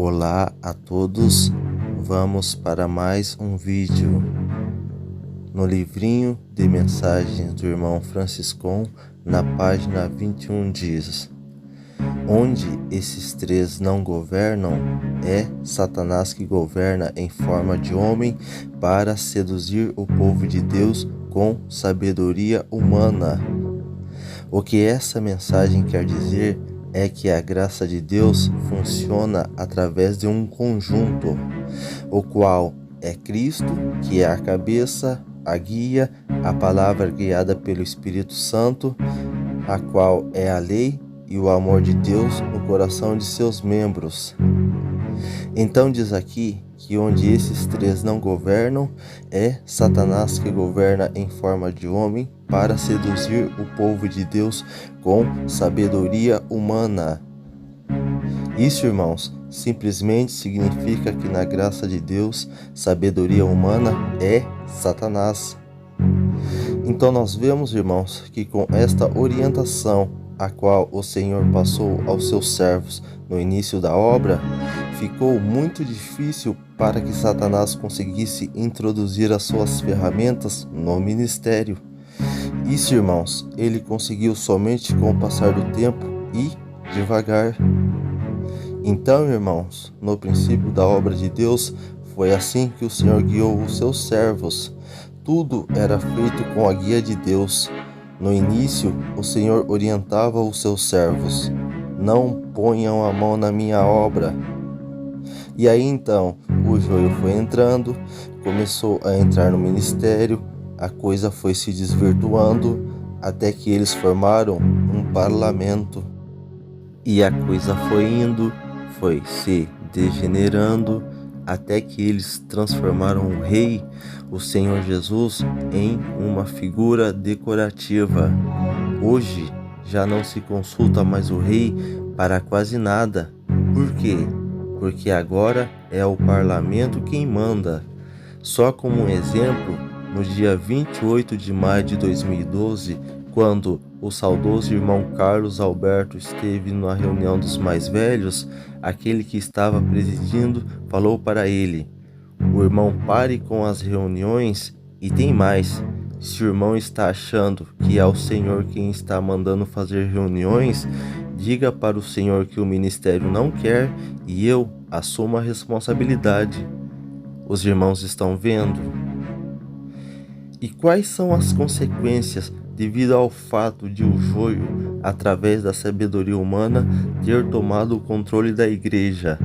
Olá a todos, vamos para mais um vídeo. No livrinho de mensagens do irmão Franciscon, na página 21 diz: onde esses três não governam, é Satanás que governa em forma de homem para seduzir o povo de Deus com sabedoria humana. O que essa mensagem quer dizer é que a graça de Deus funciona através de um conjunto, o qual é Cristo, que é a cabeça, a guia, a palavra guiada pelo Espírito Santo, a qual é a lei e o amor de Deus no coração de seus membros. Então diz aqui que onde esses três não governam, é Satanás que governa em forma de homem para seduzir o povo de Deus com sabedoria humana. Isso, irmãos, simplesmente significa que na graça de Deus, sabedoria humana é Satanás. Então nós vemos, irmãos, que com esta orientação a qual o Senhor passou aos seus servos no início da obra, ficou muito difícil para que Satanás conseguisse introduzir as suas ferramentas no ministério. Isso, irmãos, ele conseguiu somente com o passar do tempo e devagar. Então, irmãos, no princípio da obra de Deus, foi assim que o Senhor guiou os seus servos. Tudo era feito com a guia de Deus. No início, o Senhor orientava os seus servos: não ponham a mão na minha obra. E aí então, o joio foi entrando, começou a entrar no ministério, a coisa foi se desvirtuando, até que eles formaram um parlamento. E a coisa foi indo, foi se degenerando, até que eles transformaram o rei, o Senhor Jesus, em uma figura decorativa. Hoje já não se consulta mais o rei para quase nada. Por quê? Porque agora é o parlamento quem manda. Só como um exemplo, no dia 28 de maio de 2012, quando o saudoso irmão Carlos Alberto esteve na reunião dos mais velhos, aquele que estava presidindo falou para ele: o irmão pare com as reuniões, e tem mais, se o irmão está achando que é o Senhor quem está mandando fazer reuniões, diga para o Senhor que o ministério não quer e eu assumo a responsabilidade. Os irmãos estão vendo? E quais são as consequências devido ao fato de o joio, através da sabedoria humana, ter tomado o controle da igreja?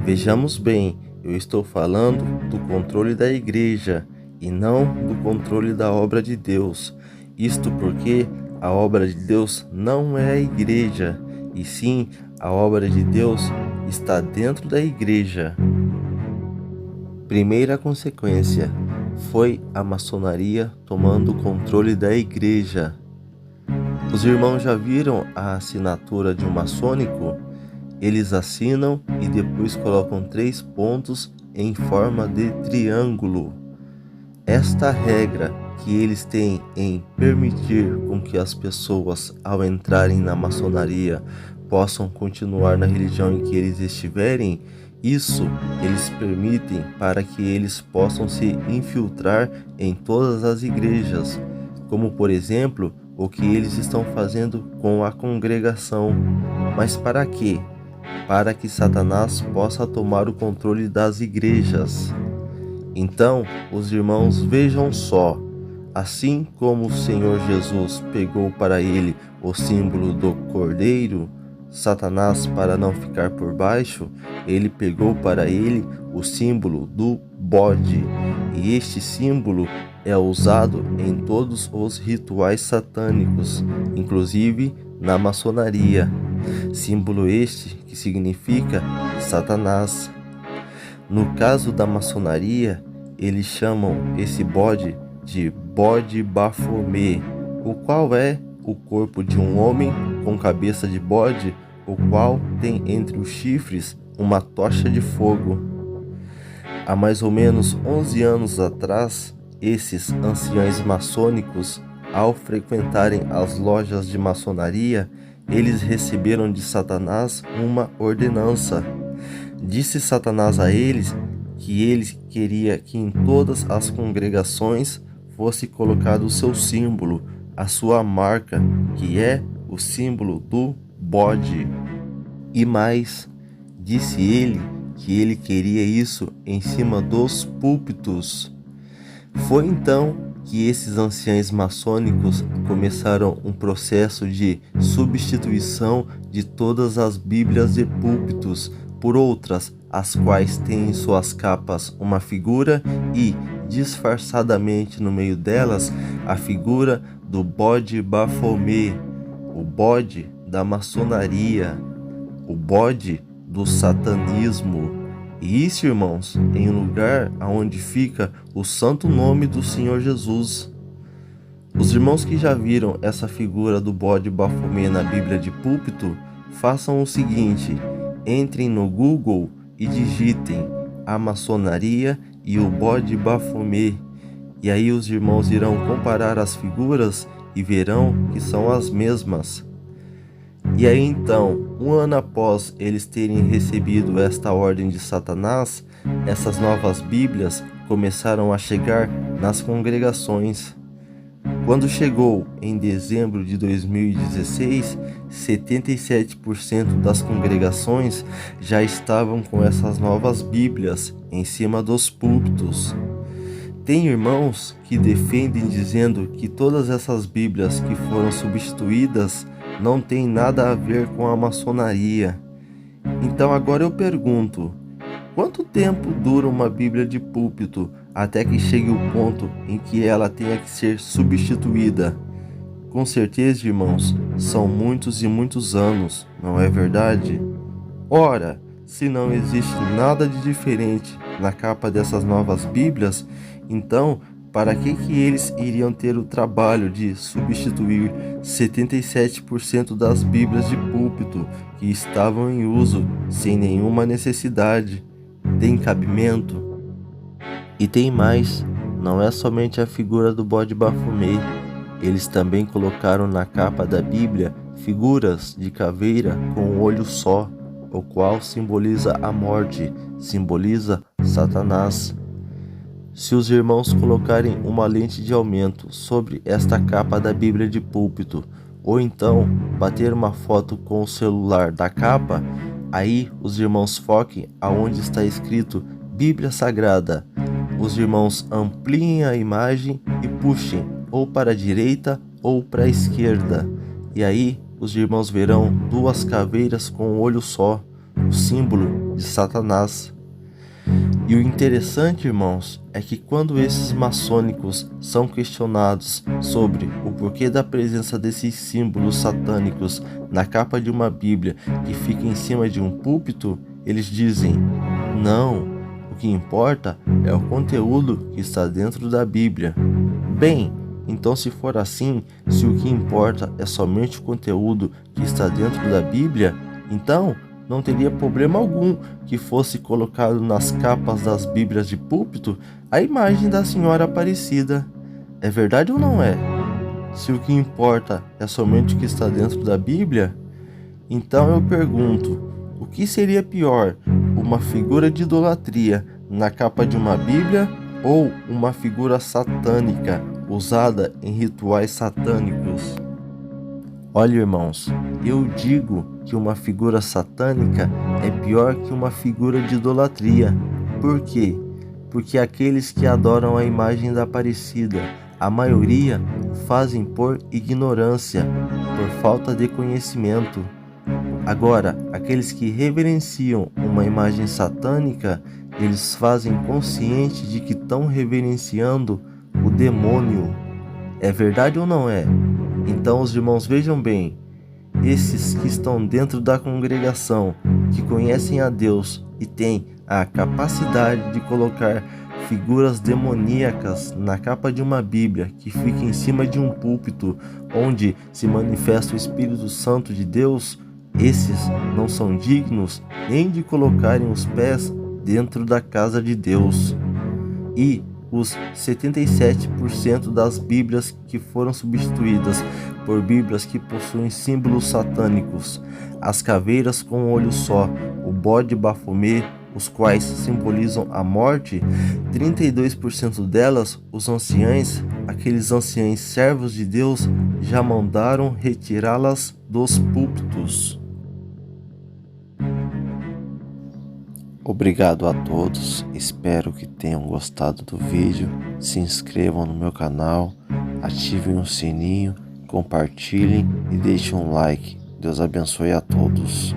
Vejamos bem, eu estou falando do controle da igreja e não do controle da obra de Deus. Isto porque a obra de Deus não é a igreja, e sim a obra de Deus está dentro da igreja. Primeira consequência foi a maçonaria tomando o controle da igreja. Os irmãos já viram a assinatura de um maçônico? Eles assinam e depois colocam 3 pontos em forma de triângulo. Esta regra que eles têm em permitir com que as pessoas, ao entrarem na maçonaria, possam continuar na religião em que eles estiverem, isso eles permitem para que eles possam se infiltrar em todas as igrejas, como por exemplo o que eles estão fazendo com a congregação. Mas para quê? Para que Satanás possa tomar o controle das igrejas. Então, os irmãos vejam só, assim como o Senhor Jesus pegou para ele o símbolo do cordeiro, Satanás, para não ficar por baixo, ele pegou para ele o símbolo do bode. E este símbolo é usado em todos os rituais satânicos, inclusive na maçonaria. Símbolo este que significa Satanás. No caso da maçonaria, eles chamam esse bode de bode Bafomê, o qual é o corpo de um homem com cabeça de bode, o qual tem entre os chifres uma tocha de fogo. Há mais ou menos 11 anos atrás, esses anciãos maçônicos, ao frequentarem as lojas de maçonaria, eles receberam de Satanás uma ordenança. Disse Satanás a eles que ele queria que em todas as congregações fosse colocado o seu símbolo, a sua marca, que é o símbolo do bode. E mais, disse ele que ele queria isso em cima dos púlpitos. Foi então que esses anciãos maçônicos começaram um processo de substituição de todas as Bíblias de púlpitos por outras, as quais têm em suas capas uma figura e, disfarçadamente no meio delas, a figura do bode Bafomé, o bode da maçonaria, o bode do satanismo. E isso, irmãos, em um lugar onde fica o santo nome do Senhor Jesus. Os irmãos que já viram essa figura do bode Bafomé na Bíblia de púlpito, façam o seguinte: entrem no Google e digitem a maçonaria e o bode Bafomé. E aí os irmãos irão comparar as figuras e verão que são as mesmas. E aí então, um ano após eles terem recebido esta ordem de Satanás, essas novas Bíblias começaram a chegar nas congregações. Quando chegou em dezembro de 2016, 77% das congregações já estavam com essas novas Bíblias em cima dos púlpitos. Tem irmãos que defendem dizendo que todas essas Bíblias que foram substituídas não tem nada a ver com a maçonaria. Então agora eu pergunto: quanto tempo dura uma Bíblia de púlpito até que chegue o ponto em que ela tenha que ser substituída? Com certeza, irmãos, são muitos e muitos anos, não é verdade? Ora, se não existe nada de diferente na capa dessas novas Bíblias, então para que eles iriam ter o trabalho de substituir 77% das Bíblias de púlpito que estavam em uso sem nenhuma necessidade? Tem cabimento? E tem mais, não é somente a figura do bode Bafomé, eles também colocaram na capa da Bíblia figuras de caveira com um olho só, o qual simboliza a morte, simboliza Satanás. Se os irmãos colocarem uma lente de aumento sobre esta capa da Bíblia de púlpito, ou então bater uma foto com o celular da capa, aí os irmãos foquem aonde está escrito Bíblia Sagrada. Os irmãos ampliem a imagem e puxem ou para a direita ou para a esquerda. E aí os irmãos verão duas caveiras com um olho só, o símbolo de Satanás. E o interessante, irmãos, é que quando esses maçônicos são questionados sobre o porquê da presença desses símbolos satânicos na capa de uma Bíblia que fica em cima de um púlpito, eles dizem: não, o que importa é o conteúdo que está dentro da Bíblia. Bem, então se for assim, se o que importa é somente o conteúdo que está dentro da Bíblia, então não teria problema algum que fosse colocado nas capas das Bíblias de púlpito a imagem da Senhora Aparecida. É verdade ou não é? Se o que importa é somente o que está dentro da Bíblia, então eu pergunto, o que seria pior, uma figura de idolatria na capa de uma Bíblia ou uma figura satânica usada em rituais satânicos? Olha, irmãos, eu digo que uma figura satânica é pior que uma figura de idolatria. Por quê? Porque aqueles que adoram a imagem da Aparecida, a maioria fazem por ignorância, por falta de conhecimento. Agora, aqueles que reverenciam uma imagem satânica, eles fazem consciente de que estão reverenciando o demônio. É verdade ou não é? Então os irmãos vejam bem, esses que estão dentro da congregação, que conhecem a Deus e têm a capacidade de colocar figuras demoníacas na capa de uma Bíblia que fica em cima de um púlpito onde se manifesta o Espírito Santo de Deus, esses não são dignos nem de colocarem os pés dentro da casa de Deus. E os 77% das Bíblias que foram substituídas por Bíblias que possuem símbolos satânicos, as caveiras com um olho só, o bode Bafomé, os quais simbolizam a morte, 32% delas, os anciães, aqueles anciães servos de Deus, já mandaram retirá-las dos púlpitos. Obrigado a todos, espero que tenham gostado do vídeo, se inscrevam no meu canal, ativem o sininho, compartilhem e deixem um like. Deus abençoe a todos.